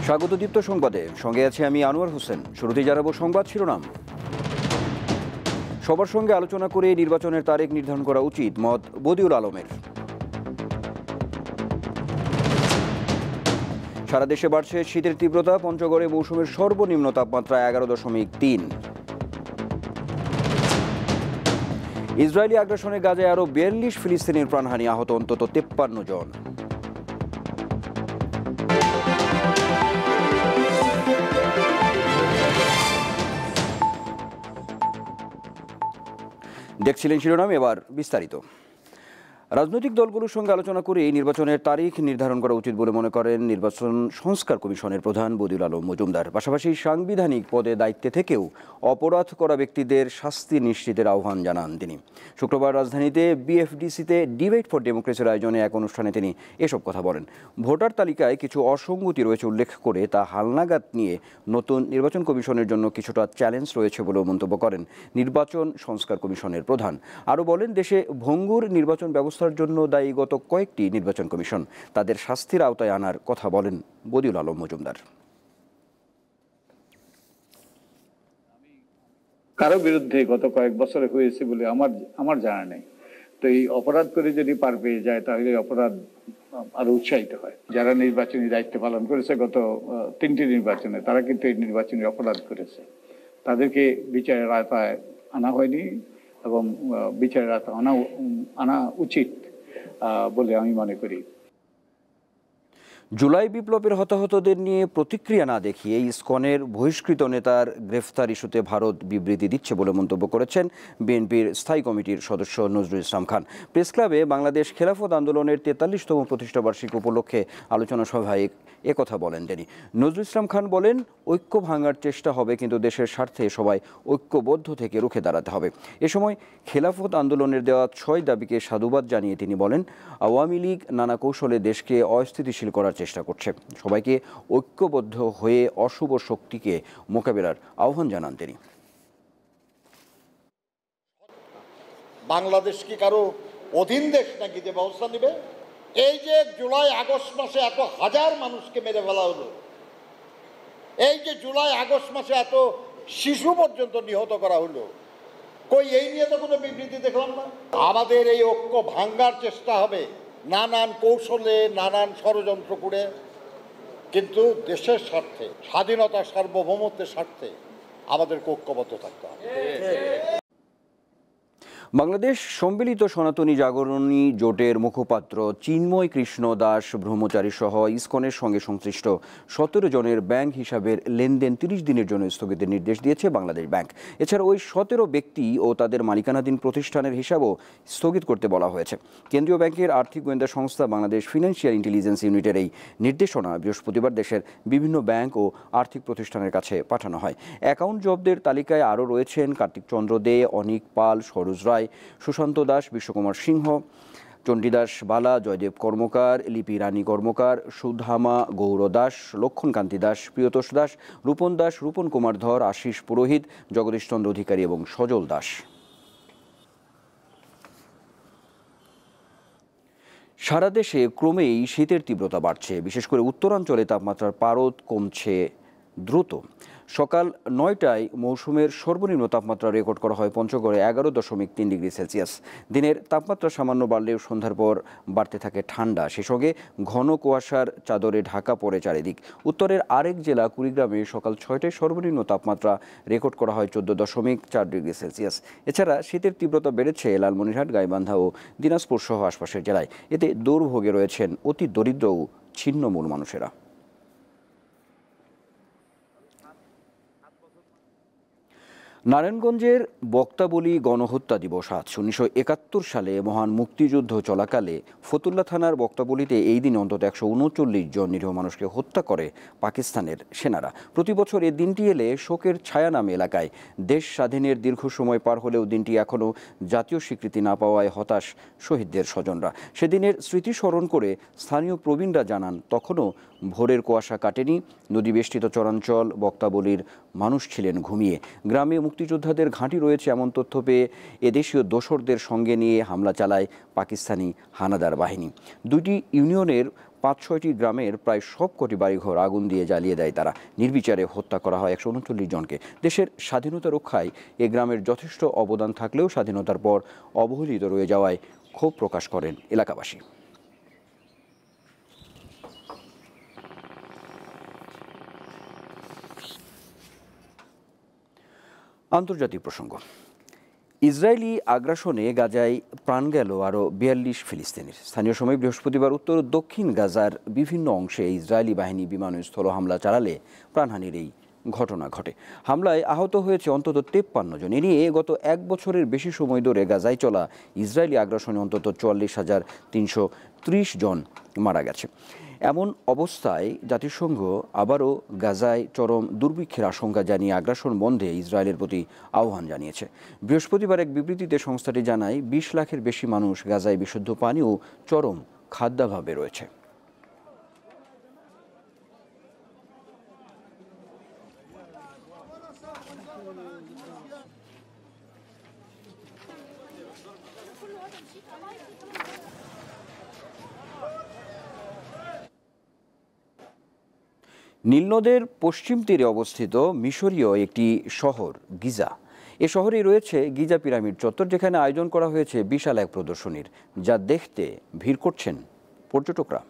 স্বাগত দীপ্ত সংবাদে, সঙ্গে আছে আমি আনোয়ার হোসেন। শুরুতেই জানাবো সংবাদ শিরোনাম। সবার সঙ্গে আলোচনা করে নির্বাচনের তারিখ নির্ধারণ করা উচিত, মত বদিউল আলমের। সারা দেশে বাড়ছে শীতের তীব্রতা, পঞ্চগড়ে মৌসুমের সর্বনিম্ন তাপমাত্রা 11.3। ইসরায়েলি আগ্রাসনে গাজায় আরও 42 ফিলিস্তিনির প্রাণহানি, আহত অন্তত 53 জন। দেখছিলেন শিরোনাম, এবার বিস্তারিত। রাজনৈতিক দলগুলোর সঙ্গে আলোচনা করে নির্বাচনের তারিখ নির্ধারণ করা উচিত বলে মনে করেন নির্বাচন সংস্কার কমিশনের প্রধান বদিউল আলম মজুমদার। পাশাপাশি সাংবিধানিক পদে দায়িত্বে থেকেও অপরাধ করা ব্যক্তিদের শাস্তি নিশ্চিতের আহ্বান জানান তিনি। শুক্রবার রাজধানীতে বিএফডিসিতে ডিবেট ফর ডেমোক্রেসির আয়োজনে এক অনুষ্ঠানে তিনি এসব কথা বলেন। ভোটার তালিকায় কিছু অসঙ্গতি রয়েছে উল্লেখ করে তা হালনাগাদ নিয়ে নতুন নির্বাচন কমিশনের জন্য কিছুটা চ্যালেঞ্জ রয়েছে বলেও মন্তব্য করেন নির্বাচন সংস্কার কমিশনের প্রধান। আরও বলেন, দেশে ভঙ্গুর নির্বাচন ব্যবস্থার জন্য দায়ী গত কয়েকটি নির্বাচন কমিশন, তাদের শাস্তির আওতায় আনার কথা বলেন বদিউল আলম মজুমদার। কারো বিরুদ্ধে গত কয়েক বছরে হয়েছে বলে আমার জানা নেই। তো এই অপরাধ করে যদি পার পেয়ে যায় তাহলে অপরাধ আরো উৎসাহিত হয়। যারা নির্বাচনী দায়িত্ব পালন করেছে গত 3টি নির্বাচনে, তারা কিন্তু এই নির্বাচনী অপরাধ করেছে। তাদেরকে বিচারের আওতায় আনা হয়নি এবং বিচারের আওতায় আনা উচিত বলে আমি মনে করি। জুলাই বিপ্লবের হতাহতদের নিয়ে প্রতিক্রিয়া না দেখিয়ে ইসকনের বহিষ্কৃত নেতার গ্রেফতার ইস্যুতে ভারত বিবৃতি দিচ্ছে বলে মন্তব্য করেছেন বিএনপির স্থায়ী কমিটির সদস্য নজরুল ইসলাম খান। প্রেস ক্লাবে বাংলাদেশ খেলাফত আন্দোলনের 43তম প্রতিষ্ঠাবার্ষিকী উপলক্ষে আলোচনা সভায় একথা বলেন তিনি। নজরুল ইসলাম খান বলেন, ঐক্য ভাঙার চেষ্টা হবে, কিন্তু দেশের স্বার্থে সবাই ঐক্যবদ্ধ থেকে রুখে দাঁড়াতে হবে। এ সময় খেলাফত আন্দোলনের দেওয়া 6 দাবিকে সাধুবাদ জানিয়ে তিনি বলেন, আওয়ামী লীগ নানা কৌশলে দেশকে অস্থিতিশীল করার চেষ্টা করছে, সবাইকে ঐক্যবদ্ধ হয়ে অশুভ শক্তিকে মোকাবেলার আহ্বান জানান তিনি। বাংলাদেশ কি কারো অধীন দেশ নাকি যে ব্যবস্থা নেবে? এই যে জুলাই আগস্ট মাসে এত হাজার মানুষকে মেরে ফেলা হলো, এই যে জুলাই আগস্ট মাসে এত শিশু পর্যন্ত নিহত করা হলো, কই এই নিয়ে তো কোনো বিবৃতি দেখলাম না। আমাদের এই ঐক্য ভাঙ্গার চেষ্টা হবে নানান কৌশলে, নানান ষড়যন্ত্র করে, কিন্তু দেশের স্বার্থে, স্বাধীনতা সার্বভৌমত্বের স্বার্থে আমাদেরকে ঐক্যবদ্ধ থাকতে হবে। বাংলাদেশ সম্মিলিত সনাতনী জাগরণী জোটের মুখপাত্র চিন্ময় কৃষ্ণ দাস ব্রহ্মচারী সহ ইসকনের সঙ্গে সংশ্লিষ্ট 17 জনের ব্যাংক হিসাবের লেনদেন 30 দিনের জন্য স্থগিতের নির্দেশ দিয়েছে বাংলাদেশ ব্যাংক। এছাড়া ওই 17 ব্যক্তি ও তাদের মালিকানাধীন প্রতিষ্ঠানের হিসাবও স্থগিত করতে বলা হয়েছে। কেন্দ্রীয় ব্যাংকের আর্থিক গোয়েন্দা সংস্থা বাংলাদেশ ফিনান্সিয়াল ইন্টেলিজেন্স ইউনিটের এই নির্দেশনা বৃহস্পতিবার দেশের বিভিন্ন ব্যাংক ও আর্থিক প্রতিষ্ঠানের কাছে পাঠানো হয়। অ্যাকাউন্ট জব্দের তালিকায় আরও রয়েছেন কার্তিক চন্দ্র দে, অনিক পাল, সরোজ রায়, সুশান্ত দাস, বিশ্বকুমার সিংহ, চণ্ডীদাস বালা, জয়দেব কর্মকার, লিপি রানী কর্মকার, সুধামা গৌর দাস, লক্ষণকান্তি দাস, প্রিয়তোষ দাস, রূপন দাস, রূপন কুমার ধর, আশিস পুরোহিত, জগদীশ চন্দ্র অধিকারী এবং সজল দাস। সারা দেশে ক্রমেই শীতের তীব্রতা বাড়ছে, বিশেষ করে উত্তরাঞ্চলে তাপমাত্রার পারদ কমছে দ্রুত। সকাল 9টায় মৌসুমের সর্বনিম্ন তাপমাত্রা রেকর্ড করা হয় পঞ্চগড়ে 11.3 ডিগ্রি সেলসিয়াস। দিনের তাপমাত্রা সামান্য বাড়লেও সন্ধ্যার পর বাড়তে থাকে ঠান্ডা, সে সঙ্গে ঘন কুয়াশার চাদরে ঢাকা পড়ে চারিদিক। উত্তরের আরেক জেলা কুড়িগ্রামে সকাল 6টায় সর্বনিম্ন তাপমাত্রা রেকর্ড করা হয় 14.4 ডিগ্রি সেলসিয়াস। এছাড়া শীতের তীব্রতা বেড়েছে লালমনিরহাট, গাইবান্ধা ও দিনাজপুর সহ আশপাশের জেলায়। এতে দুর্ভোগে রয়েছেন অতি দরিদ্র ও ছিন্নমূল মানুষেরা। নারায়ণগঞ্জের বক্তাবলী গণহত্যা দিবস আজ। 1971 সালে মহান মুক্তিযুদ্ধ চলাকালে ফতুল্লা থানার বক্তাবলীতে এই দিন অন্তত 139 জন নিরীহ মানুষকে হত্যা করে পাকিস্তানের সেনারা। প্রতি বছর এ দিনটি এলে শোকের ছায়া নামে এলাকায়। দেশ স্বাধীনের দীর্ঘ সময় পার হলেও দিনটি এখনও জাতীয় স্বীকৃতি না পাওয়ায় হতাশ শহীদদের স্বজনরা। সেদিনের স্মৃতি স্মরণ করে স্থানীয় প্রবীণরা জানান, তখনও ভোরের কুয়াশা কাটেনি, নদীবেষ্টিত চরাঞ্চল বক্তাবলীর মানুষ ছিলেন ঘুমিয়ে। গ্রামে মুক্তিযোদ্ধাদের ঘাঁটি রয়েছে এমন তথ্য পেয়ে এদেশীয় দোসরদের সঙ্গে নিয়ে হামলা চালায় পাকিস্তানি হানাদার বাহিনী। দুটি ইউনিয়নের 5-6টি গ্রামের প্রায় সবকটি বাড়িঘর আগুন দিয়ে জ্বালিয়ে দেয় তারা। নির্বিচারে হত্যা করা হয় 139 জনকে। দেশের স্বাধীনতা রক্ষায় এ গ্রামের যথেষ্ট অবদান থাকলেও স্বাধীনতার পর অবহেলিত রয়ে যাওয়ায় ক্ষোভ প্রকাশ করেন এলাকাবাসী। আন্তর্জাতিক প্রসঙ্গ। ইসরায়েলি আগ্রাসনে গাজায় প্রাণ গেল আরও 42 ফিলিস্তিনির। স্থানীয় সময় বৃহস্পতিবার উত্তর ও দক্ষিণ গাজার বিভিন্ন অংশে ইসরায়েলি বাহিনী বিমান ও স্থল হামলা চালালে প্রাণহানির এই ঘটনা ঘটে। হামলায় আহত হয়েছে অন্তত 53 জন। এ নিয়ে গত এক বছরের বেশি সময় ধরে গাজায় চলা ইসরায়েলি আগ্রাসনে অন্তত 44,330 জন মারা গেছে। এমন অবস্থায় জাতিসংঘ আবারও গাজায় চরম দুর্ভিক্ষের আশঙ্কা জানিয়ে আগ্রাসন বন্ধে ইসরায়েলের প্রতি আহ্বান জানিয়েছে। বৃহস্পতিবার এক বিবৃতিতে সংস্থাটি জানায় 20 লাখের বেশি মানুষ গাজায় বিশুদ্ধ পানি ও চরম খাদ্যাভাবে রয়েছে। নীলনদের পশ্চিম তীরে অবস্থিত মিশরীয় একটি শহর গিজা। এ শহরে রয়েছে গিজা পিরামিড চত্বর, যেখানে আয়োজন করা হয়েছে বিশাল এক প্রদর্শনীর, যা দেখতে ভিড় করছেন পর্যটকরা।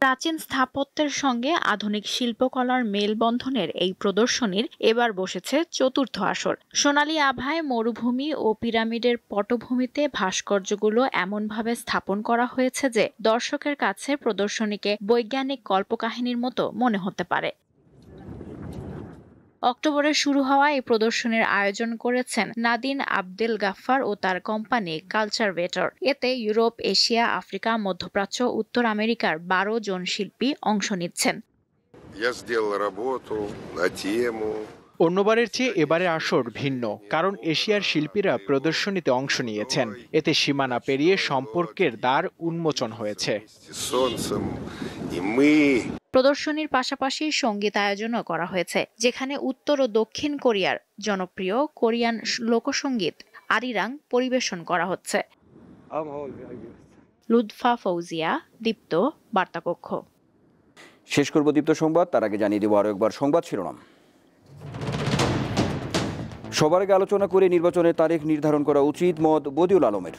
প্রাচীন স্থাপত্যের সঙ্গে আধুনিক শিল্পকলার মেলবন্ধনের এই প্রদর্শনীর এবার বসেছে চতুর্থ আসর। সোনালী আভায় মরুভূমি ও পিরামিডের পটভূমিতে ভাস্কর্যগুলো এমনভাবে স্থাপন করা হয়েছে যে দর্শকের কাছে প্রদর্শনীকে বৈজ্ঞানিক কল্পকাহিনীর মতো মনে হতে পারে। অক্টোবরে শুরু হওয়া এই প্রদর্শনীর আয়োজন করেছেন নাদিন আবদেল গাফফার ও তার কোম্পানি কালচারভেটর। এতে ইউরোপ, এশিয়া, আফ্রিকা, মধ্যপ্রাচ্য, উত্তর আমেরিকার 12 জন শিল্পী অংশ নিচ্ছেন। অন্যবারের চেয়ে এবারে আসর ভিন্ন, কারণ এশিয়ার শিল্পীরা প্রদর্শনীতে অংশ নিয়েছেন। এতে সীমানা পেরিয়ে সম্পর্কের দ্বার উন্মোচন হয়েছে। প্রদর্শনীর পাশাপাশি সঙ্গীত আয়োজনও করা হয়েছে, যেখানে উত্তর ও দক্ষিণ কোরিয়ার জনপ্রিয় কোরিয়ান লোকসঙ্গীত আরিরাং পরিবেশন করা হচ্ছে। লুৎফা ফৌজিয়া, দীপ্ত, বার্তাকক্ষ। শেষ করব দীপ্ত সংবাদ, তার আগে জানিয়ে দেব আরও একবার সংবাদ শিরোনাম। সবার আগে আলোচনা করে নির্বাচনের তারিখ নির্ধারণ করা উচিত, মত বদিউল আলমের।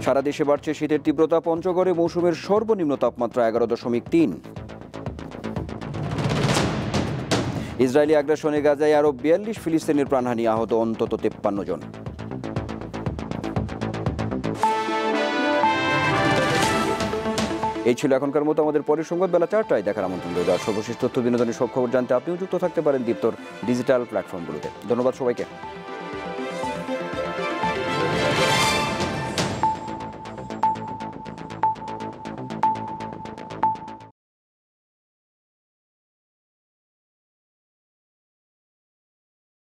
সারা দেশে বাড়ছে শীতের তীব্রতা, পঞ্চগড়ে মৌসুমের সর্বনিম্ন তাপমাত্রা 11.3। ইসরায়েলি আগ্রাসনে গাজায় আরও 42 ফিলিস্তিনির প্রাণহানি, আহত অন্তত 53 জন। এই ছিল এখনকার মতো আমাদের পরের সংবাদ বেলা 4টায় দেখার আমন্ত্রণ রইল। আর সর্বশেষ তথ্য বিনোদনের সব খবর জানতে আপনিও যুক্ত থাকতে পারেন দীপ্তর ডিজিটাল প্ল্যাটফর্মগুলোতে। ধন্যবাদ সবাইকে।